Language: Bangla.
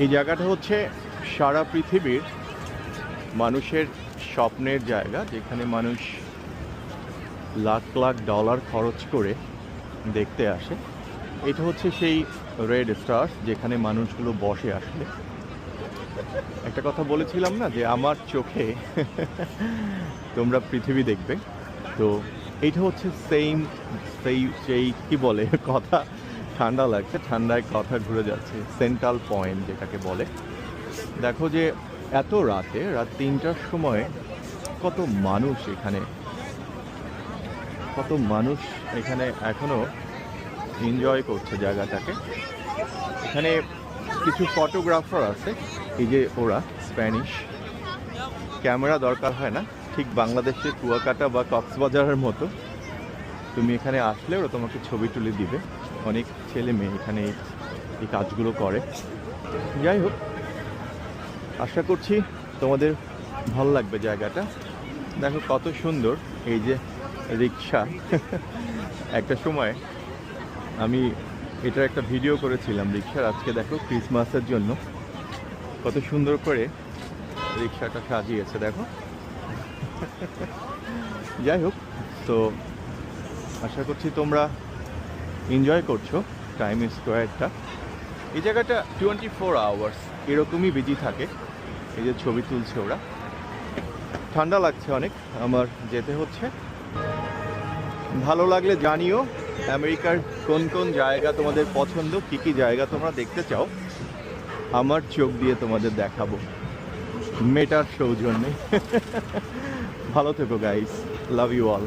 এই জায়গাটা হচ্ছে সারা পৃথিবীর মানুষের স্বপ্নের জায়গা, যেখানে মানুষ লাখ লাখ ডলার খরচ করে দেখতে আসে। এটা হচ্ছে সেই রেড স্টার যেখানে মানুষগুলো বসে আসলে। একটা কথা বলেছিলাম না যে আমার চোখে তোমরা পৃথিবী দেখবে, তো এইটা হচ্ছে সেই কি বলে কথা, ঠান্ডা লাগছে, ঠান্ডায় কথা ঘুরে যাচ্ছে। সেন্ট্রাল পয়েন্ট যেটাকে বলে। দেখো যে এত রাতে, রাত 3টার সময় কত মানুষ এখানে এখনো এনজয় করছে জায়গাটাকে। এখানে কিছু ফটোগ্রাফার আছে, এই যে ওরা স্প্যানিশ। ক্যামেরা দরকার হয় না, ঠিক বাংলাদেশের কুয়াকাটা বা কক্সবাজারের মতো। তুমি এখানে আসলে ওরা তোমাকে ছবি তুলে দিবে। অনেক ছেলে মেয়ে এখানে এই কাজগুলো করে। যাই হোক, আশা করছি তোমাদের ভালো লাগবে জায়গাটা। দেখো কত সুন্দর এই যে রিক্সা। একটা সময় আমি এটার একটা ভিডিও করেছিলাম রিক্সার। আজকে দেখো ক্রিসমাসের জন্য কত সুন্দর করে রিক্সাটা সাজিয়েছে, দেখো। যাই হোক, তো আশা করছি তোমরা এনজয় করছো টাইম স্কোয়ারটা। এই জায়গাটা 24 আওয়ার্স এরকমই বিজি থাকে। এই যে ছবি তুলছে ওরা। ঠান্ডা লাগছে অনেক, আমার যেতে হচ্ছে। ভালো লাগলে জানিও আমেরিকার কোন কোন জায়গা তোমাদের পছন্দ, কী কী জায়গা তোমরা দেখতে চাও। আমার চোখ দিয়ে তোমাদের দেখাবো মেটার সৌজন্যে। ভালো থেকো গাইস, লাভ ইউ অল।